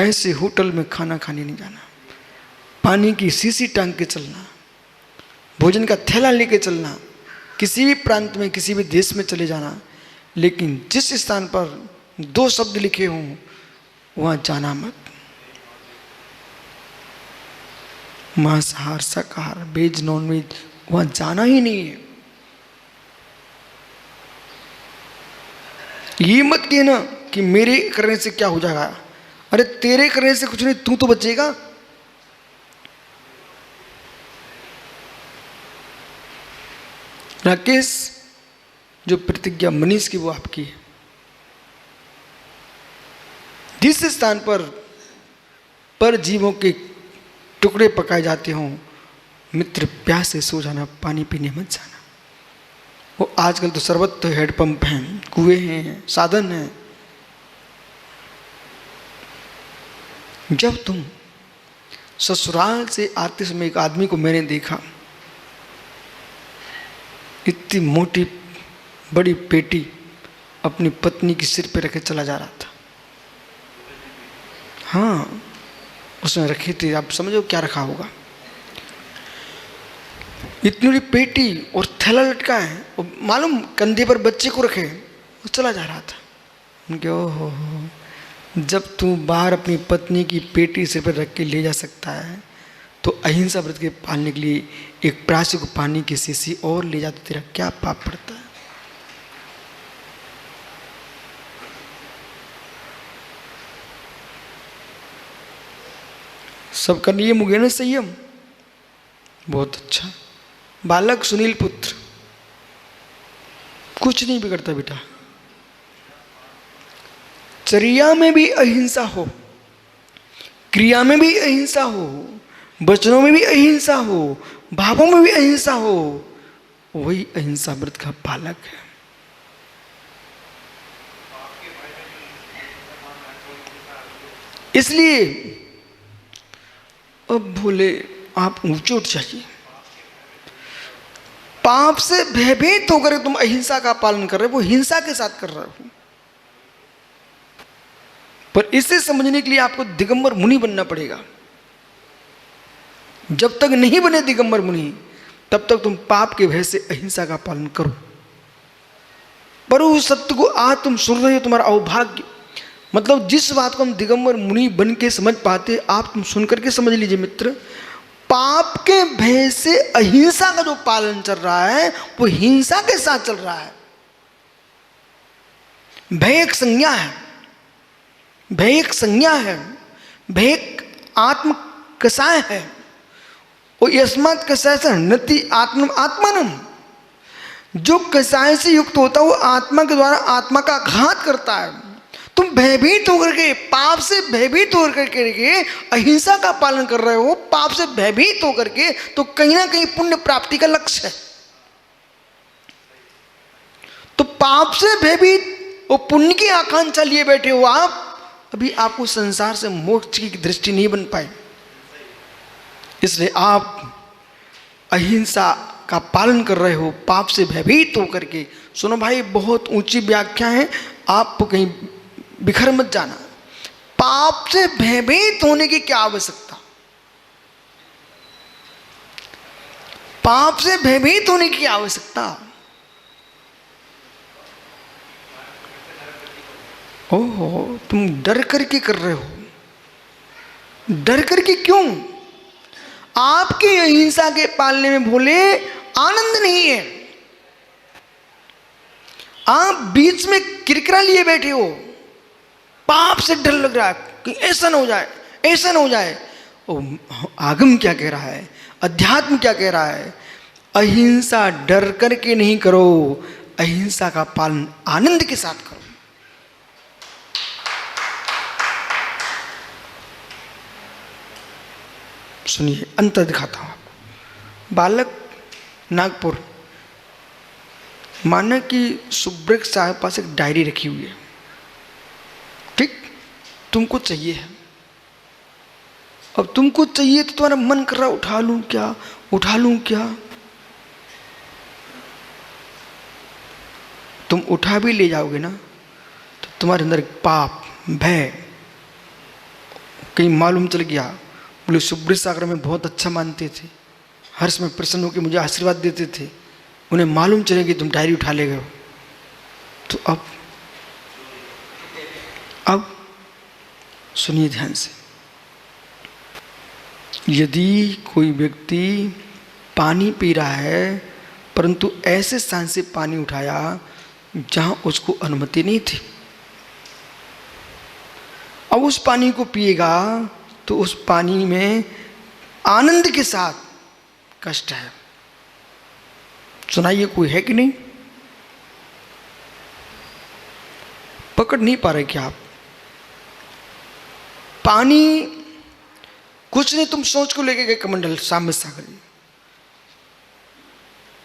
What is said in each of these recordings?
ऐसे होटल में खाना खाने नहीं जाना, पानी की शीशी टांग के चलना, भोजन का थैला लेके चलना, किसी भी प्रांत में किसी भी देश में चले जाना, लेकिन जिस स्थान पर 2 शब्द लिखे हों वहां जाना मत। मांसाहार, शाकाहार, वेज, नॉन वेज, वहां जाना ही नहीं है। ये मत कहना कि मेरे करने से क्या हो जाएगा। अरे तेरे करने से कुछ नहीं, तू तो बचेगा। राकेश, जो प्रतिज्ञा मनीष की वो आपकी है। जिस स्थान पर जीवों के टुकड़े पकाए जाते हों, मित्र प्यास से सो जाना, पानी पीने मत जाना। वो आजकल तो सर्वत्र हैंडपंप हैं, कुएं हैं, साधन हैं। जब तुम ससुराल से आते समय एक आदमी को मैंने देखा, इतनी मोटी बड़ी पेटी अपनी पत्नी के सिर पे रखे चला जा रहा था। हाँ, उसने रखी थी, आप समझो क्या रखा होगा। इतनी बड़ी पेटी और थैला लटका है, और मालूम कंधे पर बच्चे को रखे, वो चला जा रहा था। उनके ओहो, जब तू बाहर अपनी पत्नी की पेटी सिर पर रख के ले जा सकता है, तो अहिंसा व्रत के पालने के लिए एक प्यासे को पानी की शीशी और ले जा, तो तेरा क्या पाप पड़ता है। सबका नियम हो गया ना, संयम। बहुत अच्छा। बालक सुनील पुत्र, कुछ नहीं बिगड़ता बेटा। चर्या में भी अहिंसा हो, क्रिया में भी अहिंसा हो, वचनों में भी अहिंसा हो, भावों में भी अहिंसा हो, वही अहिंसा व्रत का पालक है। इसलिए अब भोले आप ऊंचे उठ जाइए। पाप से भयभीत होकर तुम अहिंसा का पालन कर रहे हो, वो हिंसा के साथ कर रहे हो। पर इसे समझने के लिए आपको दिगंबर मुनि बनना पड़ेगा। जब तक नहीं बने दिगंबर मुनि, तब तक तुम पाप के भय से अहिंसा का पालन करो। पर उस सत्य को आज तुम सुन रहे हो, तुम्हारा अवभाग्य। मतलब जिस बात को हम दिगंबर मुनि बन के समझ पाते, आप तुम सुन करके समझ लीजिए मित्र। पाप के भय से अहिंसा का जो पालन चल रहा है, वो हिंसा के साथ चल रहा है। भय एक संज्ञा है, भय एक संज्ञा है, भय एक आत्म कसाय है। और यस्मात् कसाय से हन्नति आत्मनम आत्मानम। जो कसाय से युक्त होता है वो आत्मा के द्वारा आत्मा का घात करता है। तुम भयभीत होकर के, पाप से भयभीत होकर के अहिंसा का पालन कर रहे हो, पाप से भयभीत होकर के, तो कहीं ना कहीं पुण्य प्राप्ति का लक्ष्य है। तो पाप से भयभीत और पुण्य की आकांक्षा लिए बैठे हो आप, अभी आपको संसार से मोक्ष की दृष्टि नहीं बन पाई। इसलिए आप अहिंसा का पालन कर रहे हो, पाप से भयभीत होकर के। सुनो भाई, बहुत ऊंची व्याख्या है, आप कहीं बिखर मत जाना। पाप से भयभीत होने की क्या आवश्यकता? पाप से भयभीत होने की आवश्यकता? ओहो, तुम डर करके कर रहे हो। डर करके क्यों? आपकी अहिंसा के पालने में भोले आनंद नहीं है। आप बीच में किरकिरा लिए बैठे हो, पाप से डर लग रहा है कि ऐसा ना हो जाए, ऐसा ना हो जाए। आगम क्या कह रहा है, अध्यात्म क्या कह रहा है? अहिंसा डर करके नहीं करो, अहिंसा का पालन आनंद के साथ करो। सुनिए, अंतर दिखाता हूं आपको। बालक नागपुर, माना कि सुब्रत साहब पास एक डायरी रखी हुई है, ठीक? तुमको चाहिए है। अब तुमको चाहिए तो तुम्हारा मन कर रहा उठा लूं क्या, उठा लूं क्या? तुम उठा भी ले जाओगे ना, तो तुम्हारे अंदर पाप, भय कहीं मालूम चल गया, बोले सुब्रत सागर में बहुत अच्छा मानते थे, हर समय प्रसन्न होकर मुझे आशीर्वाद देते थे, उन्हें मालूम चले कि तुम डायरी उठा ले गए हो, तो अब सुनिए ध्यान से, यदि कोई व्यक्ति पानी पी रहा है परंतु ऐसे स्थान से पानी उठाया जहां उसको अनुमति नहीं थी, अब उस पानी को पिएगा तो उस पानी में आनंद के साथ कष्ट है। सुनाइए, कोई है कि नहीं? पकड़ नहीं पा रहे क्या आप? पानी कुछ नहीं, तुम सोच को लेके गए कमंडल सामने सागर में,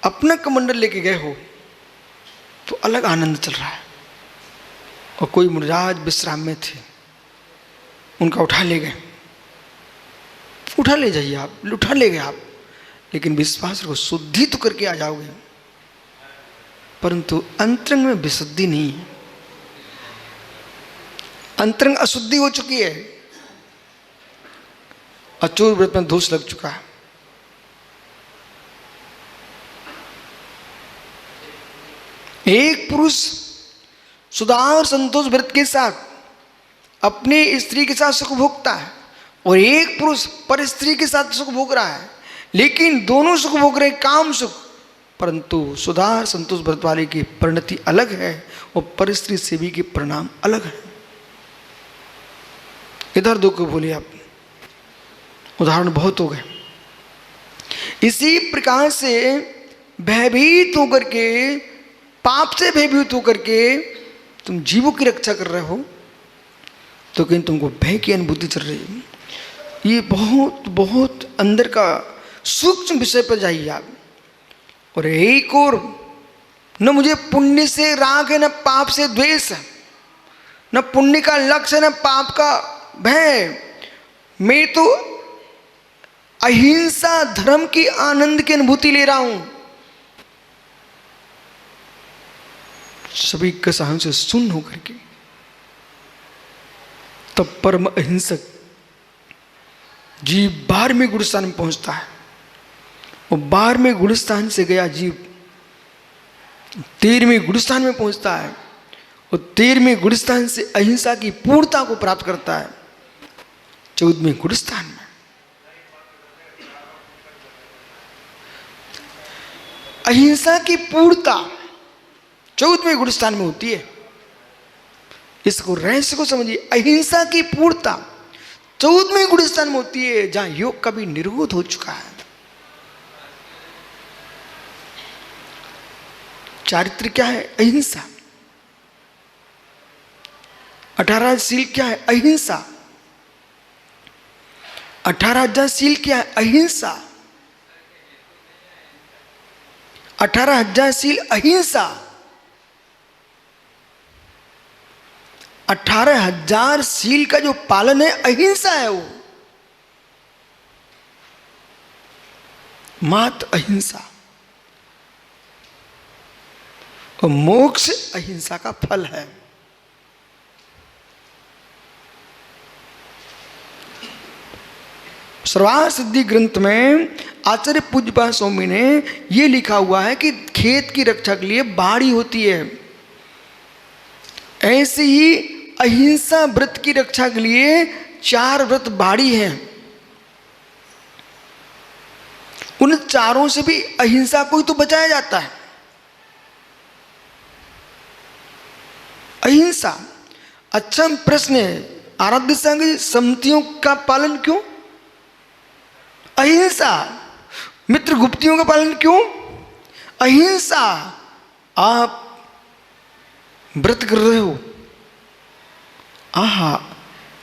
अपना कमंडल लेके गए हो तो अलग आनंद चल रहा है, और कोई मुनिराज विश्राम में थे, उनका उठा ले गए, उठा ले जाइए आप, उठा ले गए आप, लेकिन विश्वास रखो शुद्धि तो करके आ जाओगे, परंतु अंतरंग में विशुद्धि नहीं है, अंतरंग अशुद्धि हो चुकी है, अचूर व्रत में दोष लग चुका है। एक पुरुष सुधा और संतोष व्रत के साथ अपनी स्त्री के साथ सुख भोगता है, और एक पुरुष पर स्त्री के साथ सुख भोग रहा है, लेकिन दोनों सुख भोग रहे काम सुख, परंतु सुधा और संतोष व्रत वाले की परिणति अलग है और पर स्त्री सेवी के परिणाम अलग है। इधर दो को बोलिए आप, उदाहरण बहुत हो गए। इसी प्रकार से भयभीत होकर के, पाप से भयभीत होकर के तुम जीवों की रक्षा कर रहे हो, तो कहीं तुमको भय की अनुभूति चल रही है। ये बहुत बहुत अंदर का सूक्ष्म विषय पर जाइए आप। और एक और, न मुझे पुण्य से राग है, न पाप से द्वेष है, न पुण्य का लक्ष्य न पाप का भय, मैं तो अहिंसा धर्म की आनंद की अनुभूति ले रहा हूं। सभी कसायों से सुन्न होकर के तब परम अहिंसक जीव 12वें गुणस्थान में पहुंचता है, और 12वें गुणस्थान से गया जीव 13वें गुणस्थान में पहुंचता है, और 13वें गुणस्थान से अहिंसा की पूर्णता को प्राप्त करता है 14वें गुणस्थान में। अहिंसा की पूर्णता 14वें गुणस्थान में होती है। इसको रहस्य को समझिए, अहिंसा की पूर्णता 14वें गुणस्थान में होती है, जहां योग का भी निरोध हो चुका है। चारित्र क्या है? अहिंसा। 18 शील क्या है? अहिंसा। 18,000 शील क्या है? अहिंसा। 18,000 शील अहिंसा। 18,000 शील का जो पालन है अहिंसा है, वो मात्र अहिंसा। और मोक्ष अहिंसा का फल है। सर्वार्थ सिद्धि ग्रंथ में आचार्य पूज्यपाद स्वामी ने यह लिखा हुआ है कि खेत की रक्षा के लिए बाड़ी होती है, ऐसे ही अहिंसा व्रत की रक्षा के लिए 4 व्रत बाड़ी हैं। उन चारों से भी अहिंसा को ही तो बचाया जाता है। अहिंसा। अच्छा प्रश्न है, आराध्य संघ सम्मतियों का पालन क्यों? अहिंसा। मित्र गुप्तियों का पालन क्यों? अहिंसा। आप व्रत कर रहे हो, आहा,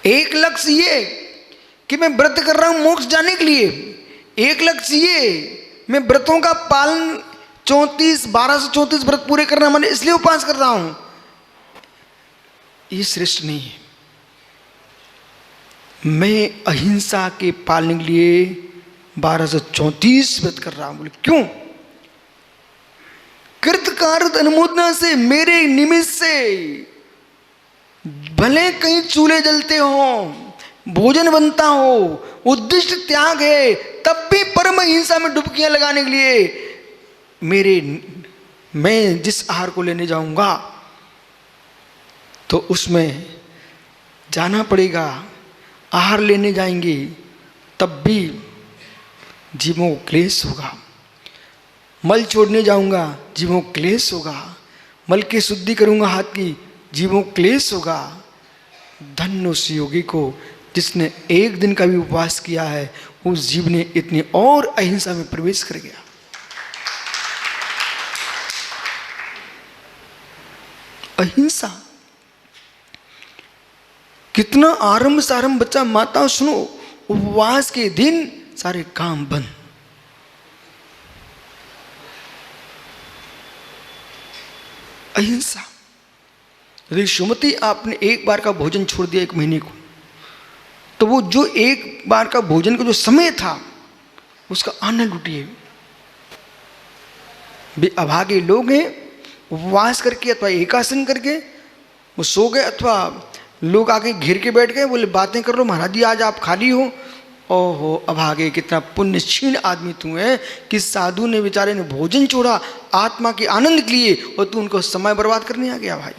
एक लक्ष्य ये कि मैं व्रत कर रहा हूं मोक्ष जाने के लिए, एक लक्ष्य ये मैं व्रतों का पालन 1234 व्रत पूरे करना मैंने इसलिए उपवास कर रहा हूं, ये श्रेष्ठ नहीं है। मैं अहिंसा के पालन के लिए 1234 व्रत कर रहा हूं। बोले क्यों? कृतकार्य अनुमोदना से, मेरे निमित्त से भले कहीं चूल्हे जलते हो, भोजन बनता हो, उद्दिष्ट त्याग है, तब भी परम हिंसा में डुबकियां लगाने के लिए मैं जिस आहार को लेने जाऊंगा तो उसमें जाना पड़ेगा। आहार लेने जाएंगे तब भी जीवों को क्लेश होगा। मल छोड़ने जाऊंगा, जीवों को क्लेश होगा। मल की शुद्धि करूंगा हाथ की, जीवों को क्लेश होगा। धन्य उस योगी को जिसने एक दिन का भी उपवास किया है, उस जीव ने इतनी और अहिंसा में प्रवेश कर गया। अहिंसा कितना आरंभ सारंभ बच्चा, माता सुनो, उपवास के दिन सारे काम बंद। अहिंसा। यदि सुमति आपने एक बार का भोजन छोड़ दिया 1 महीने को, तो वो जो एक बार का भोजन का जो समय था उसका आनंद लुटिए। वे अभागे लोग हैं, उपवास करके अथवा एकासन करके वो सो गए, अथवा लोग आके घेर के बैठ गए, बोले बातें कर लो महाराज जी आज आप खाली हो। ओहो अभागे, कितना पुण्यक्षीण आदमी तू है कि साधु ने बेचारे ने भोजन छोड़ा आत्मा के आनंद के लिए, और तू उनको समय बर्बाद करने आ गया। भाई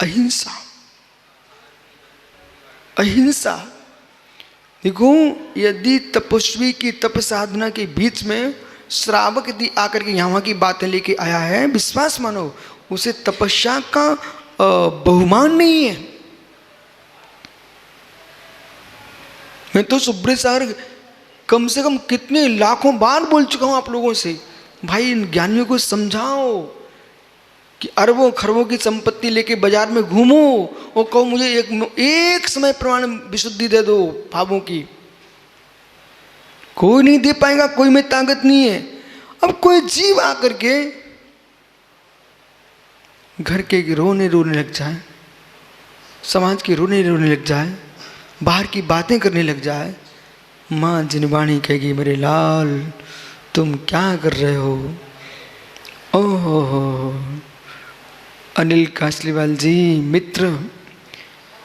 अहिंसा, अहिंसा। देखो यदि तपस्वी की तप साधना के बीच में श्रावक यदि आकर के यहाँ की बातें लेके आया है, विश्वास मानो उसे तपस्या का बहुमान नहीं है। मैं तो सुब्रत सागर कम से कम कितने लाखों बार बोल चुका हूं आप लोगों से, भाई इन ज्ञानियों को समझाओ कि अरबों खरबों की संपत्ति लेके बाजार में घूमो और कहो मुझे एक समय प्रमाण विशुद्धि दे दो भावों की। कोई नहीं दे पाएगा, कोई में ताकत नहीं है। अब कोई जीव आकर के घर के रोने लग जाए, समाज के रोने लग जाए, बाहर की बातें करने लग जाए, माँ जिनवाणी कहेगी मेरे लाल तुम क्या कर रहे हो। ओहो अनिल कासलीवाल जी मित्र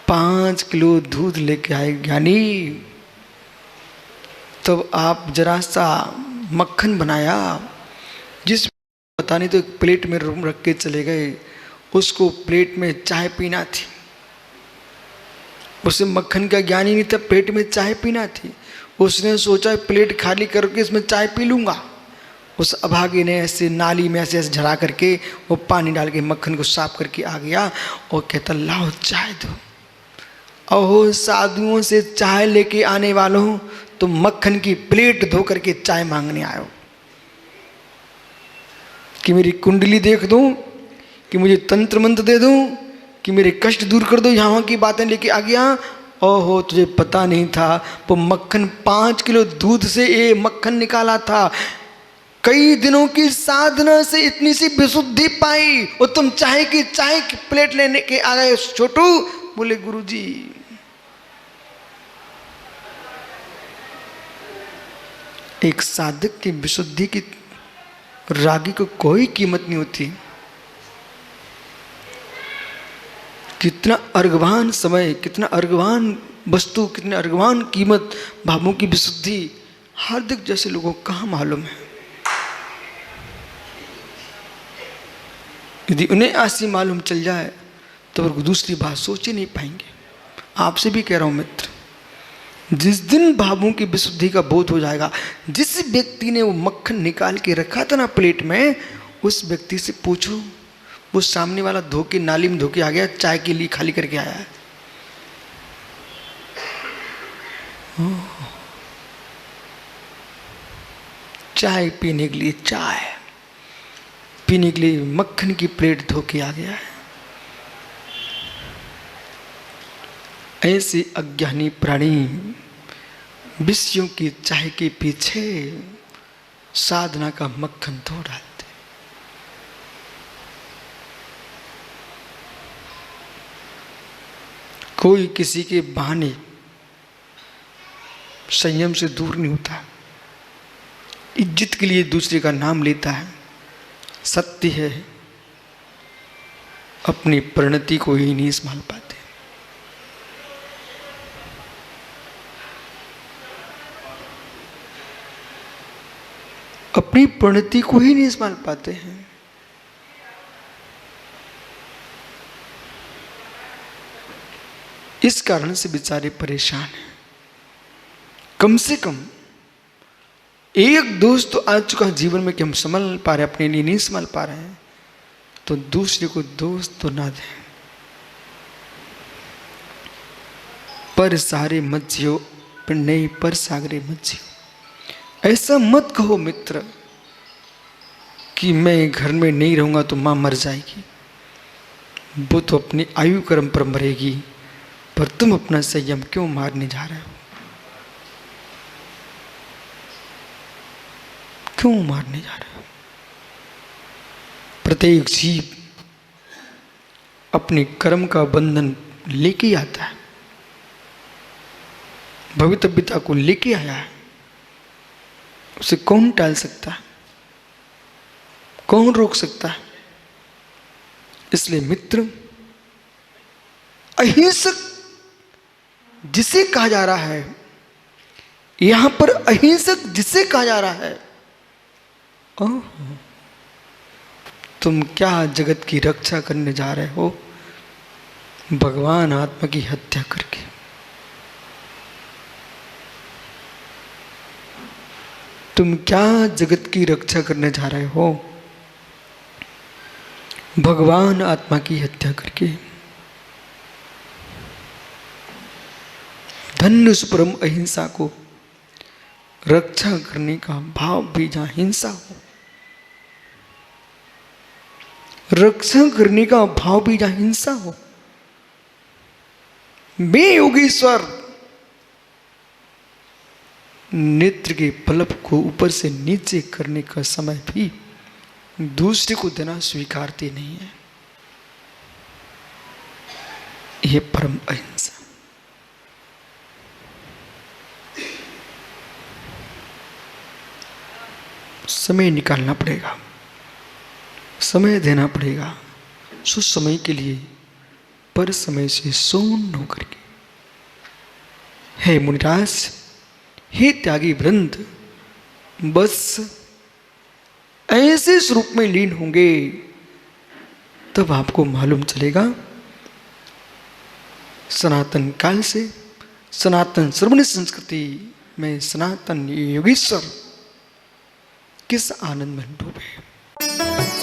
5 किलो दूध लेके आए ज्ञानी, तब आप जरा सा मक्खन बनाया, जिस पता नहीं तो एक प्लेट में रख के चले गए, उसको प्लेट में चाय पीना थी। उसे मक्खन का ज्ञान ही नहीं था, प्लेट में चाय पीना थी। उसने सोचा प्लेट खाली करके इसमें चाय पी लूंगा। उस अभागे ने ऐसे नाली में ऐसे झरा करके वो पानी डाल के मक्खन को साफ करके आ गया और कहता लाओ चाय दो। अहो साधुओं से चाय लेके आने वालों, तो मक्खन की प्लेट धो करके चाय मांगने आयो कि मेरी कुंडली देख दूं, कि मुझे तंत्र मंत्र दे दूं, कि मेरे कष्ट दूर कर दो, यहाँ की बातें लेके आ गया। ओहो तुझे पता नहीं था वो मक्खन 5 किलो दूध से ये मक्खन निकाला था। कई दिनों की साधना से इतनी सी विशुद्धि पाई और तुम चाय की प्लेट लेने के आ गए छोटू। बोले गुरुजी एक साधक की विशुद्धि की रागी को कोई कीमत नहीं होती। कितना अर्घवान समय, कितना अर्घवान वस्तु, कितने अर्घवान कीमत भावों की विशुद्धि हार्दिक जैसे लोगों को कहाँ मालूम है। यदि उन्हें ऐसी मालूम चल जाए तो वो दूसरी बात सोच ही नहीं पाएंगे। आपसे भी कह रहा हूं मित्र, जिस दिन भावों की विशुद्धि का बोध हो जाएगा, जिस व्यक्ति ने वो मक्खन निकाल के रखा था ना प्लेट में, उस व्यक्ति से पूछो, वो सामने वाला धोके नाली में धोके आ गया, चाय के लिए खाली करके आया है। चाय पीने के लिए, चाय पीने के लिए मक्खन की प्लेट धोके आ गया है। ऐसे अज्ञानी प्राणी विषयों की चाय के पीछे साधना का मक्खन धो डालते। कोई किसी के बहाने संयम से दूर नहीं होता, इज्जत के लिए दूसरे का नाम लेता है। सत्य है अपनी परिणति को ही नहीं संभाल पाते। अपनी परिणति को ही नहीं संभाल पाते हैं। इस कारण से बेचारे परेशान हैं। कम से कम एक दोस्त तो आ चुका जीवन में कि हम संभाल पा रहे, अपने लिए नहीं संभाल पा रहे हैं, तो दूसरे को दोस्त तो ना दें। पर सारे मत जियो, पर नहीं पर सागरे मत जियो। ऐसा मत कहो मित्र कि मैं घर में नहीं रहूंगा तो मां मर जाएगी, वो तो अपनी आयु कर्म पर मरेगी, पर तुम अपना संयम क्यों मारने जा रहे हो? क्यों मारने जा रहे हो? प्रत्येक जीव अपने कर्म का बंधन लेके आता है, भविष्य पिता को लेके आया है। उसे कौन टाल सकता है? कौन रोक सकता है? इसलिए मित्र, अहिंसक जिसे कहा जा रहा है, यहां पर अहिंसक जिसे कहा जा रहा है, ओह, तुम क्या जगत की रक्षा करने जा रहे हो भगवान आत्मा की हत्या करके? तुम क्या जगत की रक्षा करने जा रहे हो भगवान आत्मा की हत्या करके? धन्य उस परम अहिंसा को रक्षा करने का भाव भी जहां हिंसा हो, रक्षा करने का भाव भी जहां हिंसा हो। मैं योगेश्वर नेत्र के पलक को ऊपर से नीचे करने का समय भी दूसरे को देना स्वीकारती नहीं है। यह परम अहिंसा। समय निकालना पड़ेगा, समय देना पड़ेगा सुसमय के लिए, पर समय से शून्य होकर के। हे मुनिराज, हे त्यागी वृंद, बस ऐसे स्वरूप में लीन होंगे तब आपको मालूम चलेगा सनातन काल से, सनातन श्रवण संस्कृति में सनातन योगेश्वर किस आनंद में डूबे।